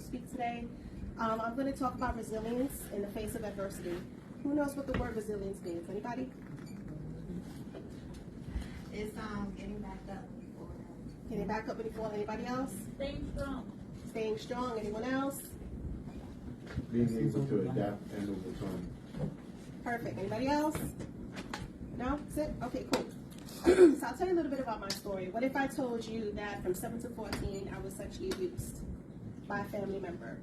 speak today. I'm going to talk about resilience in the face of adversity. Who knows what the word resilience means? Anybody? It's getting back up. Getting back up when you fall. Anybody else? Staying strong. Staying strong. Anyone else? Being able to adapt and overcome. Perfect. Anybody else? No? That's it? Okay, cool. So I'll tell you a little bit about my story. What if I told you that from 7 to 14 I was sexually abused by a family member,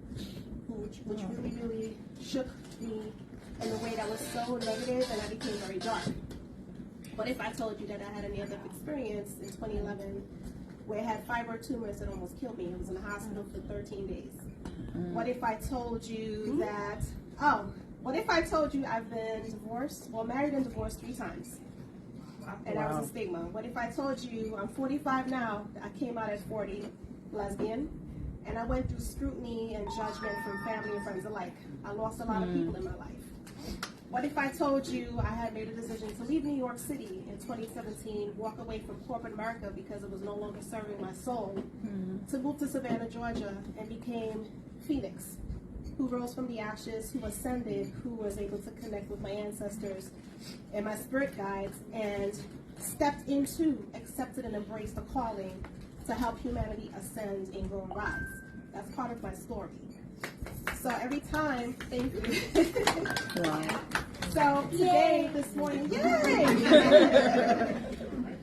which really, really shook me in a way that was so negative and I became very dark? What if I told you that I had a near-death experience in 2011 where I had fibroid tumors that almost killed me? I was in the hospital for 13 days. What if I told you that, what if I told you I've been divorced, married and divorced 3 times? And that was a stigma. What if I told you I'm 45 now, I came out at 40, lesbian, and I went through scrutiny and judgment from family and friends alike. I lost a lot of people in my life. What if I told you I had made a decision to leave New York City in 2017, walk away from corporate America because it was no longer serving my soul, to move to Savannah, Georgia, and became Phoenix, who rose from the ashes, who ascended, who was able to connect with my ancestors and my spirit guides, and stepped into, accepted and embraced the calling to help humanity ascend and grow and rise. That's part of my story. So every time, thank you. Wow. So today, this morning, yay!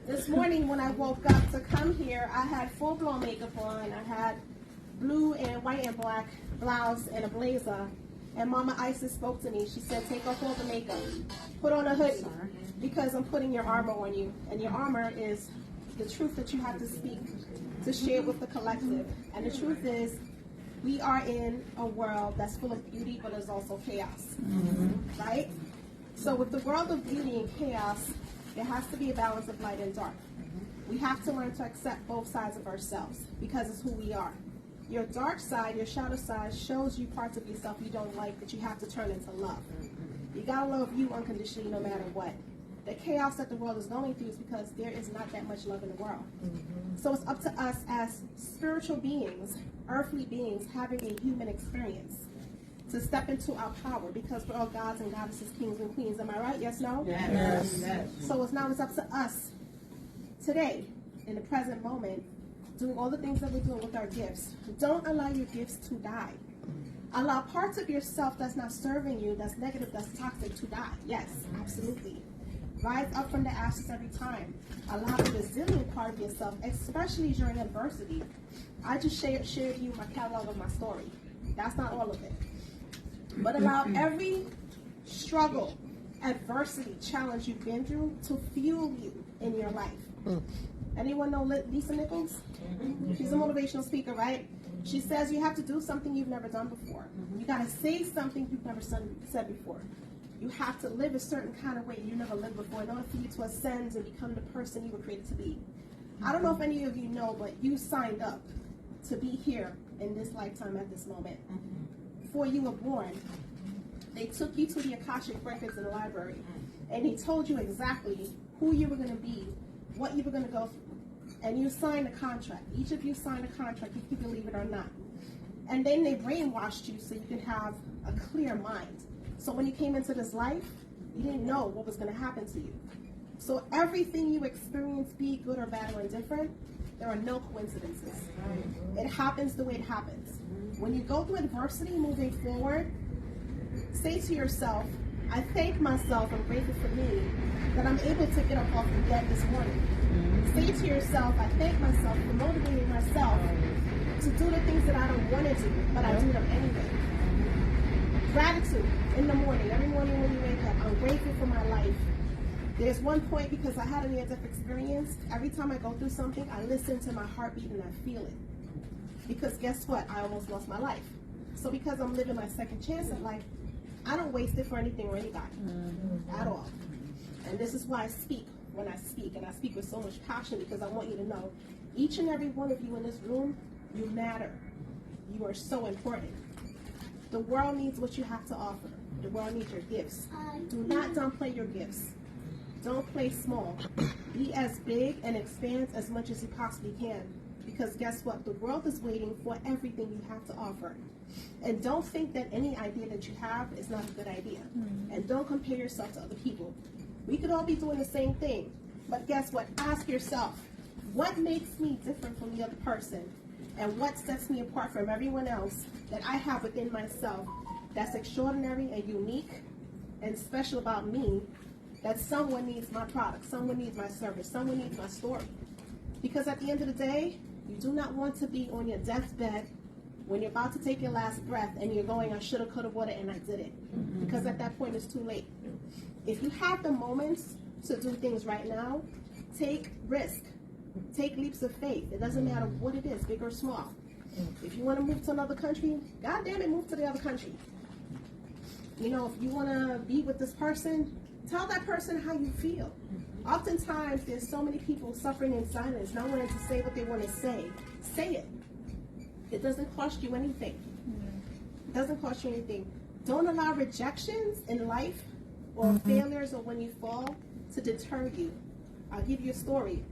This morning when I woke up to come here, I had full-blown makeup on. I had blue and white and black blouse and a blazer. And Mama Isis spoke to me. She said, take off all the makeup. Put on a hoodie because I'm putting your armor on you. And your armor is the truth that you have to speak, to share with the collective. And the truth is, we are in a world that's full of beauty, but there's also chaos, right? So with the world of beauty and chaos, there has to be a balance of light and dark. We have to learn to accept both sides of ourselves because it's who we are. Your dark side, your shadow side, shows you parts of yourself you don't like that you have to turn into love. You gotta love you unconditionally no matter what. The chaos that the world is going through is because there is not that much love in the world. So it's up to us as spiritual beings, earthly beings, having a human experience to step into our power because we're all gods and goddesses, kings and queens. Am I right? Yes, no? Yes. Yes. So it's up to us today, in the present moment, doing all the things that we're doing with our gifts. Don't allow your gifts to die. Allow parts of yourself that's not serving you, that's negative, that's toxic, to die. Yes, absolutely. Rise up from the ashes every time. Allow the resilient part of yourself, especially during adversity. I just shared you my catalog of my story. That's not all of it. But allow every struggle, adversity, challenge you've been through to fuel you in your life. Anyone know Lisa Nichols? She's a motivational speaker, right? She says you have to do something you've never done before. You got to say something you've never said before. You have to live a certain kind of way you never lived before in order for you to ascend and become the person you were created to be. I don't know if any of you know, but you signed up to be here in this lifetime at this moment. Before you were born, they took you to the Akashic records in the library, and he told you exactly who you were going to be, what you were going to go through. And you signed a contract. Each of you signed a contract, if you believe it or not. And then they brainwashed you so you can have a clear mind. So when you came into this life, you didn't know what was going to happen to you. So everything you experience, be good or bad or indifferent, there are no coincidences. It happens the way it happens. When you go through adversity moving forward, say to yourself, I thank myself and grateful for me that I'm able to get up off the bed this morning. Say to yourself, I thank myself for motivating myself to do the things that I don't want to do, but I do them anyway. Gratitude in the morning, every morning when you wake up, I'm grateful for my life. There's one point, because I had a near-death experience, every time I go through something, I listen to my heartbeat and I feel it. Because guess what? I almost lost my life. So because I'm living my second chance at life, I don't waste it for anything or anybody at all. And this is why I speak when I speak, and I speak with so much passion because I want you to know, each and every one of you in this room, you matter. You are so important. The world needs what you have to offer. The world needs your gifts. Do not downplay your gifts. Don't play small. Be as big and expand as much as you possibly can. Because guess what? The world is waiting for everything you have to offer. And don't think that any idea that you have is not a good idea. And don't compare yourself to other people. We could all be doing the same thing. But guess what? Ask yourself, what makes me different from the other person? And what sets me apart from everyone else that I have within myself that's extraordinary and unique and special about me, that someone needs my product, someone needs my service, someone needs my story. Because at the end of the day, you do not want to be on your deathbed when you're about to take your last breath and you're going, I shoulda, coulda, woulda, and I did it. Because at that point, it's too late. If you have the moments to do things right now, take risk. Take leaps of faith. It doesn't matter what it is, big or small. If you want to move to another country, God damn it, move to the other country. You know, if you want to be with this person, tell that person how you feel. Oftentimes, there's so many people suffering in silence, not wanting to say what they want to say. Say it. It doesn't cost you anything. It doesn't cost you anything. Don't allow rejections in life or failures or when you fall to deter you. I'll give you a story.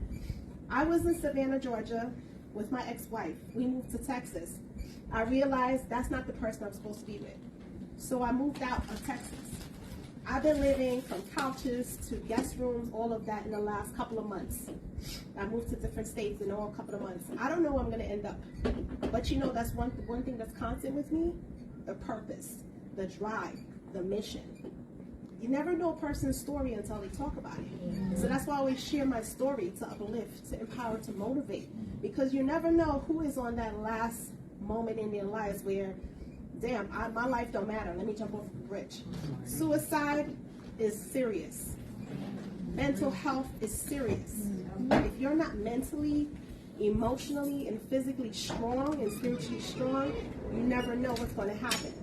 I was in Savannah, Georgia with my ex-wife. We moved to Texas. I realized that's not the person I'm supposed to be with. So I moved out of Texas. I've been living from couches to guest rooms, all of that in the last couple of months. I moved to different states in all couple of months. I don't know where I'm going to end up. But you know, that's one thing that's constant with me, the purpose, the drive, the mission. You never know a person's story until they talk about it. So that's why I always share my story, to uplift, to empower, to motivate. Because you never know who is on that last moment in their lives where, damn, my life don't matter. Let me jump off the bridge. Suicide is serious. Mental health is serious. If you're not mentally, emotionally, and physically strong and spiritually strong, you never know what's going to happen.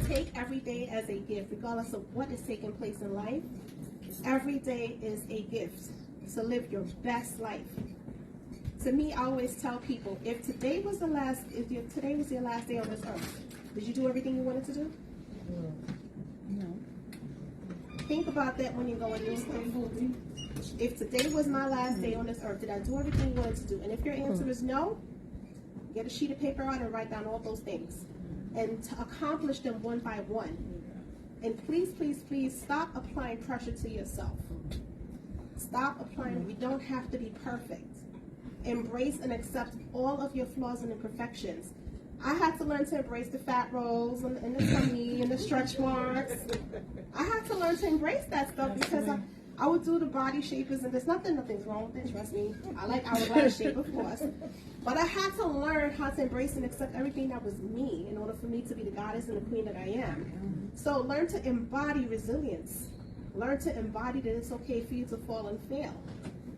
Take every day as a gift, regardless of what is taking place in life. Every day is a gift to live your best life. To me, I always tell people, if today was your last day on this earth, did you do everything you wanted to do? No. Think about that when you're going through stuff. If today was my last day on this earth, did I do everything you wanted to do? And if your answer is no, get a sheet of paper out and write down all those things. And to accomplish them one by one. And please, please, please stop applying pressure to yourself. Stop applying. You don't have to be perfect. Embrace and accept all of your flaws and imperfections. I had to learn to embrace the fat rolls and the tummy and the stretch marks. I had to learn to embrace that stuff because I would do the body shapers, and there's nothing's wrong with it, trust me. I like hourglass shape, of course. But I had to learn how to embrace and accept everything that was me in order for me to be the goddess and the queen that I am. So learn to embody resilience. Learn to embody that it's okay for you to fall and fail.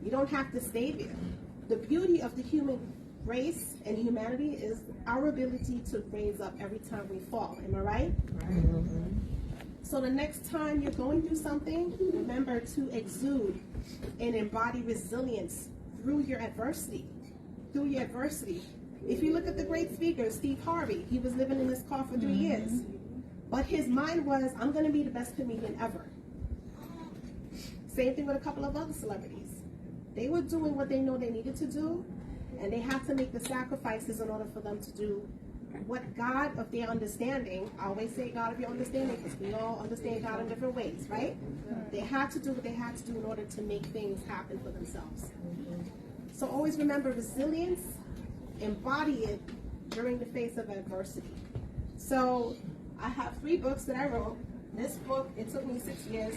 You don't have to stay there. The beauty of the human race and humanity is our ability to raise up every time we fall. Am I right? So the next time you're going through something, remember to exude and embody resilience through your adversity. Through your adversity. If you look at the great speaker, Steve Harvey, he was living in his car for 3 years. But his mind was, I'm going to be the best comedian ever. Same thing with a couple of other celebrities. They were doing what they know they needed to do, and they had to make the sacrifices in order for them to do what God of their understanding, I always say God of your understanding because we all understand God in different ways, right? They had to do what they had to do in order to make things happen for themselves. So always remember resilience, embody it during the face of adversity. So I have 3 books that I wrote. This book, it took me 6 years,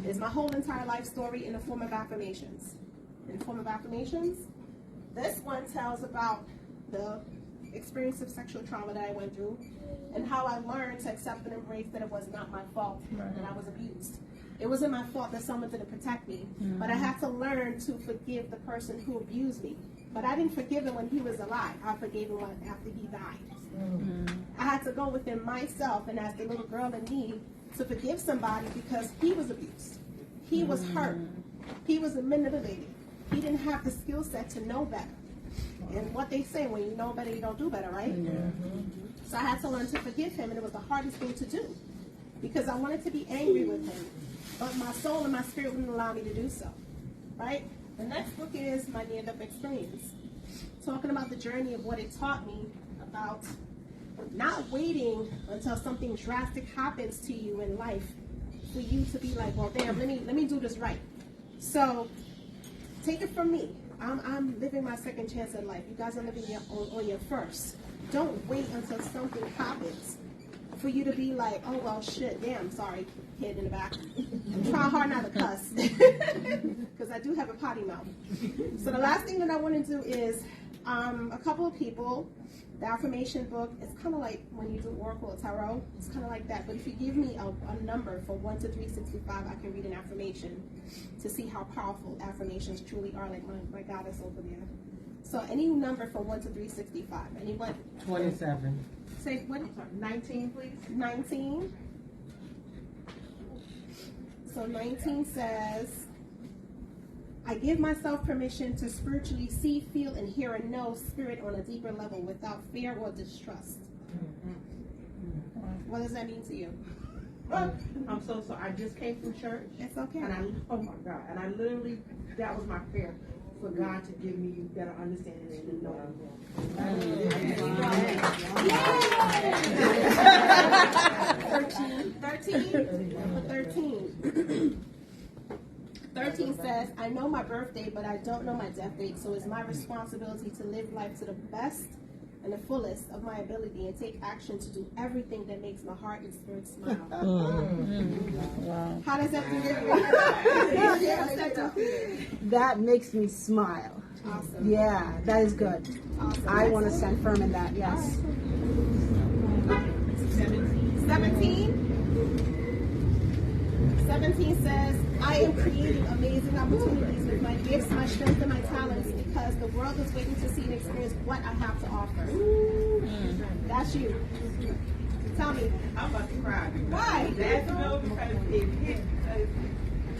is my whole entire life story in the form of affirmations. In the form of affirmations, this one tells about the experience of sexual trauma that I went through and how I learned to accept and embrace that it was not my fault that I was abused. It wasn't my fault that someone didn't protect me, but I had to learn to forgive the person who abused me. But I didn't forgive him when he was alive. I forgave him after he died. I had to go within myself and ask the little girl in me to forgive somebody because he was abused. He was hurt. He was manipulated. He didn't have the skill set to know better. And what they say, when you know better, you don't do better, right? So I had to learn to forgive him, and it was the hardest thing to do because I wanted to be angry with him, but my soul and my spirit wouldn't allow me to do so, right? The next book is my near-death experience. talking about the journey of what it taught me about not waiting until something drastic happens to you in life for you to be like, well, damn, let me do this right. So take it from me. I'm living my second chance at life. You guys are living on your first. Don't wait until something happens for you to be like, oh, well, shit, damn, sorry, kid in the back. Try hard not to cuss, because I do have a potty mouth. So the last thing that I want to do is a couple of people, the affirmation book, it's kind of like when you do Oracle or Tarot, it's kind of like that. But if you give me a number from 1 to 365, I can read an affirmation to see how powerful affirmations truly are, like my goddess over there. So any number from 1 to 365. Anyone? 27. Say what? 19, please. 19. So 19 says, I give myself permission to spiritually see, feel, and hear and know spirit on a deeper level without fear or distrust. What does that mean to you? I'm so sorry. I just came from church. It's okay. And oh my God. And I literally, that was my prayer, for God to give me better understanding and knowing more. 13 says, I know my birthday, but I don't know my death date, so it's my responsibility to live life to the best and the fullest of my ability and take action to do everything that makes my heart and spirit smile. Wow. How does that feel? That makes me smile. Awesome. Yeah, that is good. Awesome. I want to stand firm in that, yes. 17 says, I am creating amazing opportunities with my gifts, my strengths, and my talents because the world is waiting to see and experience what I have to offer. That's you. Tell me. I'm about to cry. Why? That's no, because it hit, because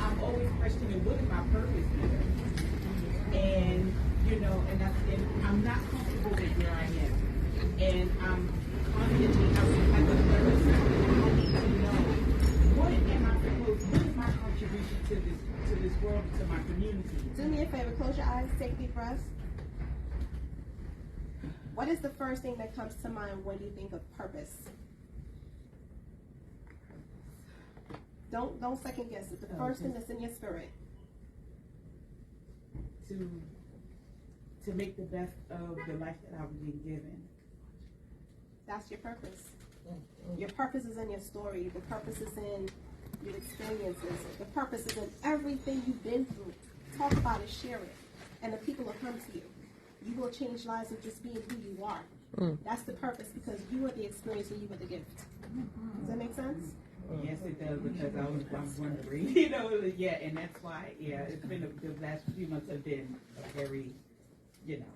I'm always questioning what is my purpose here. And, you know, and I'm not comfortable with where I am. And I'm constantly, I need to know what is my contribution to this world, to my community. Do me a favor, close your eyes, take a deep breath. What is the first thing that comes to mind when you think of purpose? Don't second guess it. The first thing that's in your spirit. To make the best of the life that I've been given. That's your purpose. Your purpose is in your story. The purpose is in your experiences. The purpose is in everything you've been through. Talk about it, share it. And the people will come to you. You will change lives with just being who you are. That's the purpose, because you are the experience and you are the gift. Does that make sense? Yes, it does, because I was wondering, you know, yeah, and that's why, yeah, it's been, the last few months have been very, you know,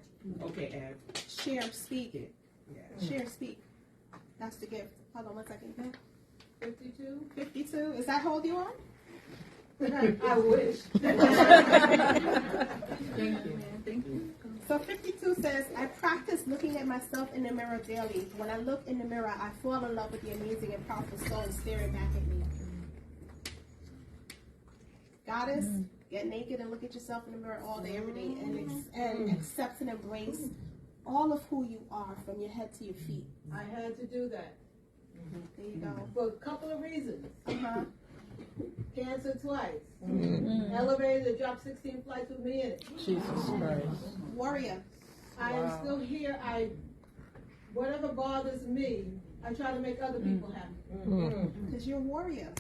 okay, Share, speak. yeah. Share, speak. That's the gift. Hold on one second. 52. 52. Is that how old you are? I wish. Thank you. Thank you. So 52 says, I practice looking at myself in the mirror daily. When I look in the mirror, I fall in love with the amazing and powerful soul staring back at me. Goddess, get naked and look at yourself in the mirror all day, every day, and accept and embrace all of who you are from your head to your feet. I had to do that There you go. for a couple of reasons. Uh-huh. Cancer twice. Elevator that dropped 16 flights with me in it. Jesus Christ. Warrior. I am still here. Whatever bothers me, I try to make other people happy. Because you're a warrior.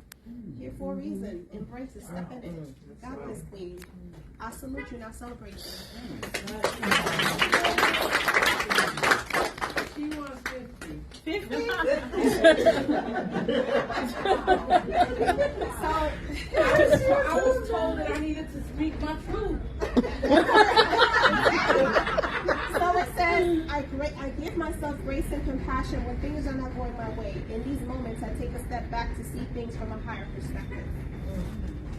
Here for a reason. Embrace it. Step in it. Got this, queen. I salute you and I celebrate you. She wants 50. 50? I was told that I needed to speak my truth. So it says, I give myself grace and compassion when things are not going my way. In these moments, I take a step back to see things from a higher perspective.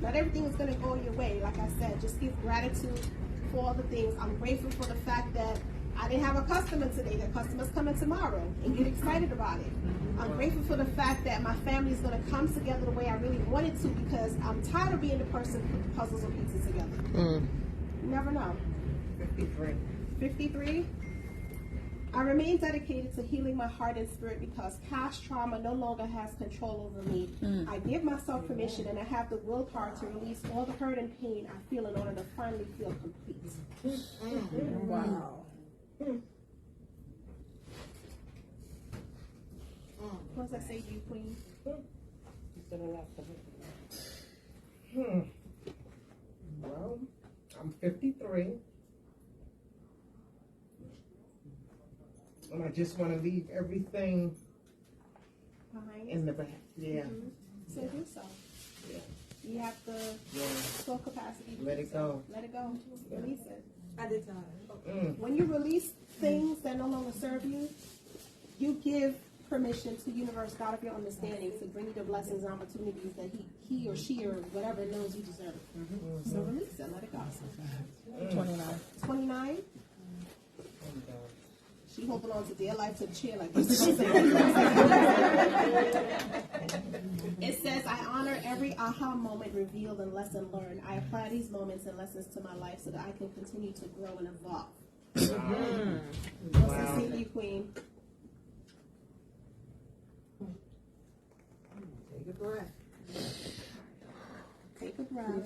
Not everything is going to go your way. Like I said, just give gratitude for all the things. I'm grateful for the fact that I didn't have a customer today. The customer's coming tomorrow, and get excited about it. I'm grateful for the fact that my family is going to come together the way I really wanted to, because I'm tired of being the person who put the puzzles and pieces together. You never know. 53. 53? I remain dedicated to healing my heart and spirit because past trauma no longer has control over me. I give myself permission and I have the willpower to release all the hurt and pain I feel in order to finally feel complete. Wow. What does that say to you, Queen? Well, I'm 53. And I just want to leave everything Behind in the back. Yeah. So do so. Yeah. You have the Yeah. full capacity. to Let do it so. go. Let it go. Release it. I did time. When you release things that no longer serve you, you give permission to the universe, God of your understanding, to bring you the blessings and opportunities that he or she or whatever knows you deserve. So release it. Let it go. 29. 29. She holding on to dear life to the chair like this. It says, I honor every aha moment revealed and lesson learned. I apply these moments and lessons to my life so that I can continue to grow and evolve. What's that say to you, Queen? Take a breath. Take a breath.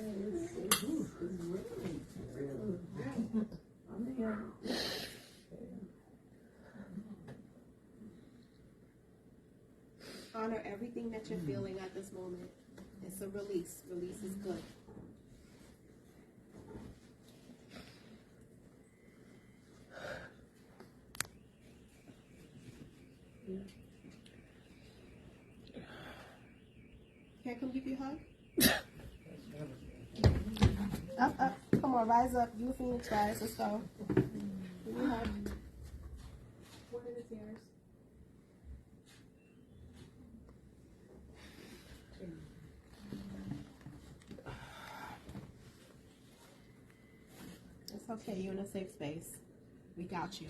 Honor everything that you're feeling at this moment. It's a release. Release is good. Can I come give you a hug? Up, up. Come on, rise up. You a phoenix, rise. Let's go. Give me a hug. One of his ears. It's okay. You're in a safe space. We got you.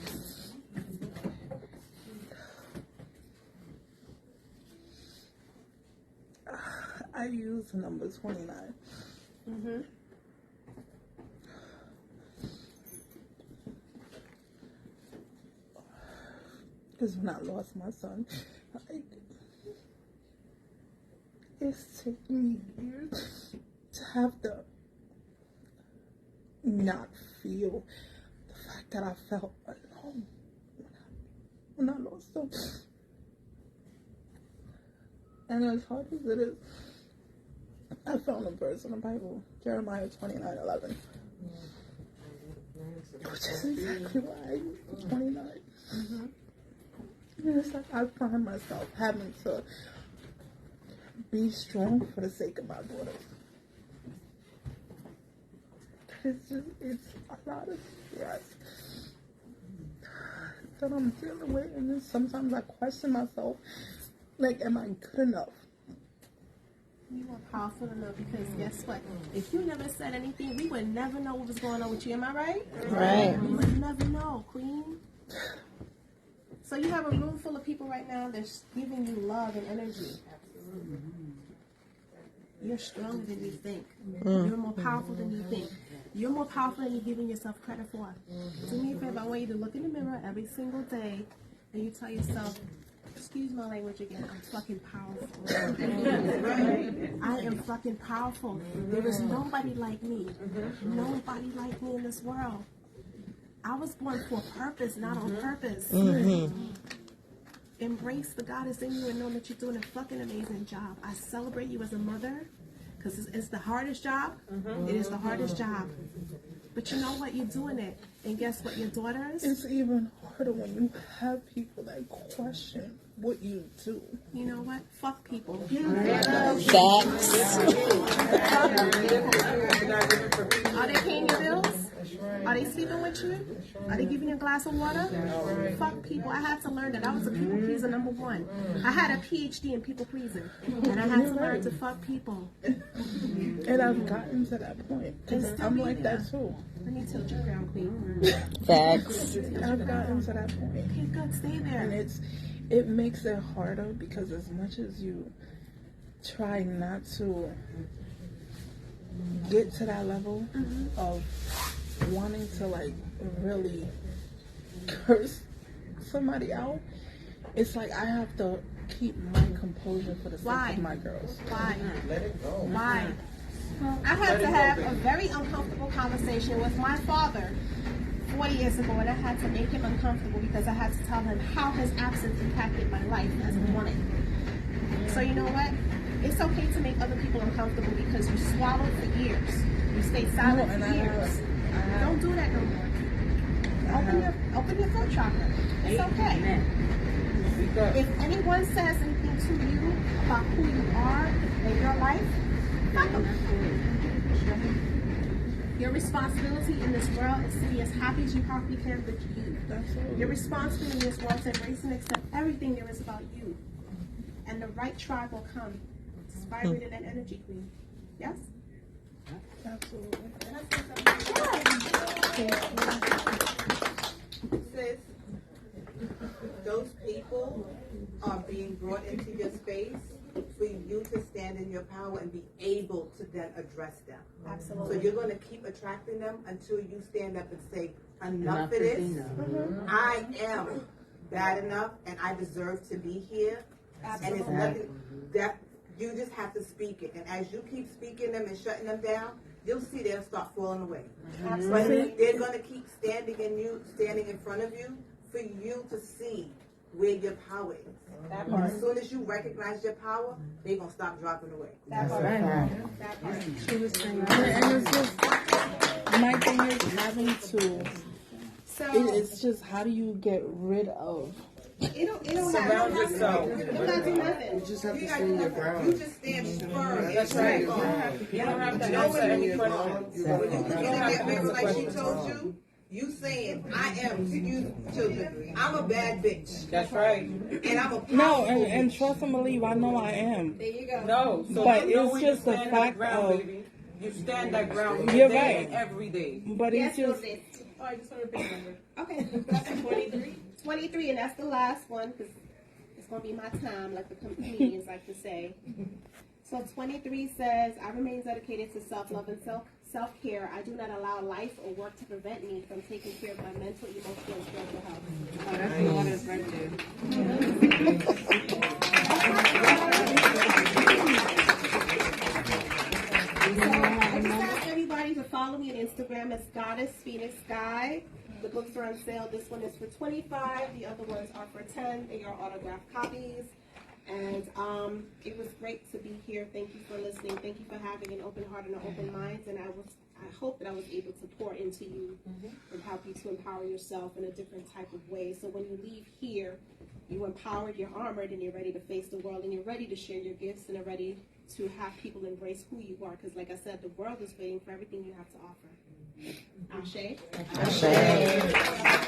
I use number 29. Mm-hmm. Because when I lost my son, it's taken me years to have to not feel the fact that I felt alone when I lost him. And as hard as it is, I found a verse in the Bible, Jeremiah 29:11, which is exactly why I use the 29. Mm-hmm. And it's like I find myself having to be strong for the sake of my daughter. It's a lot of stress that I'm dealing with, and then sometimes I question myself, like, am I good enough? You are powerful enough because guess what? If you never said anything, we would never know what was going on with you. Am I right? Right. We would never know, Queen. So you have a room full of people right now that's giving you love and energy. You're stronger than you think. You're more powerful than you think. You're more powerful than you're giving yourself credit for. Do me a favor, I want you to look in the mirror every single day and you tell yourself, excuse my language again, I'm fucking powerful. I am fucking powerful. There is nobody like me. Nobody like me in this world. I was born for a purpose, not on purpose. Embrace the goddess in you and know that you're doing a fucking amazing job. I celebrate you as a mother because it's the hardest job. It is the hardest job. But you know what? You're doing it. And guess what? Your daughters. It's even harder when you have people that question what you do. You know what? Fuck people. Facts. Are they paying your bills? Are they sleeping with you? Are they giving you a glass of water? Fuck people. I had to learn that. I was a people pleaser number one. I had a PhD in people pleasing. And I had to learn to fuck people. And I've gotten to that point. Because I'm like that too. Let me tilt you down, Queen. Facts. I've gotten to that point. Okay, good. Stay there. And it makes it harder because as much as you try not to get to that level of wanting to like really curse somebody out, it's like I have to keep my composure for the sake Why? of my girls. Why? Let it go. Why? I had to have a very uncomfortable conversation with my father 40 years ago, and I had to make him uncomfortable because I had to tell him how his absence impacted my life as a woman. So you know what? It's okay to make other people uncomfortable because you swallowed for years. You stayed silent for years. Don't do that no more. Open your throat chakra. It's okay. If anyone says anything to you about who you are in your life, fuck them. Your responsibility in this world is to be as happy as you possibly can with you. Your responsibility in this world is to embrace and accept everything there is about you. And the right tribe will come. It's vibrated and energy, queen. Yes? Absolutely. Sis, those people are being brought into your space for you to stand in your power and be able to then address them. Absolutely. So you're going to keep attracting them until you stand up and say, enough of this. I am bad enough and I deserve to be here. Absolutely. And it's nothing that you just have to speak it. And as you keep speaking them and shutting them down, you'll see they'll start falling away. Absolutely. But they're going to keep standing in front of you for you to see where your power is. That And part. as soon as you recognize your power, they're going to stop dropping away. That part. That part. And it's just, my thing is having to, So it's just how do you get rid of? it don't Surround have yourself. It don't have to do nothing. You just have to stand your ground. You just stand firm. That's right. You don't have to answer any questions. When you look in that mirror like she told you, you saying, I am to you children. I'm a bad bitch. That's right. And I'm a powerful No, and bitch. trust and believe, I know I am. There you go. No, so But you know it's when just you the stand fact that ground, of- baby. You stand that ground You're day right. and every day. But Yes, it's just, Lourdes. Oh, I just want to pick a number. Okay, that's 23. 23, and that's the last one because it's going to be my time, like the comedians like to say. So 23 says, I remain dedicated to self-love and self-care. I do not allow life or work to prevent me from taking care of my mental, emotional, and spiritual health. Oh, that's the one that's right So I just ask everybody to follow me on Instagram as Goddess Phoenix Sky. The books are on sale. This one is for $25. The other ones are for $10. They are autographed copies. And it was great to be here. Thank you for listening. Thank you for having an open heart and an open mind. And I hope that I was able to pour into you and help you to empower yourself in a different type of way. So when you leave here, you're empowered, you're armored, and you're ready to face the world, and you're ready to share your gifts, and are ready to have people embrace who you are. Because like I said, the world is waiting for everything you have to offer. Ashe. Ashe.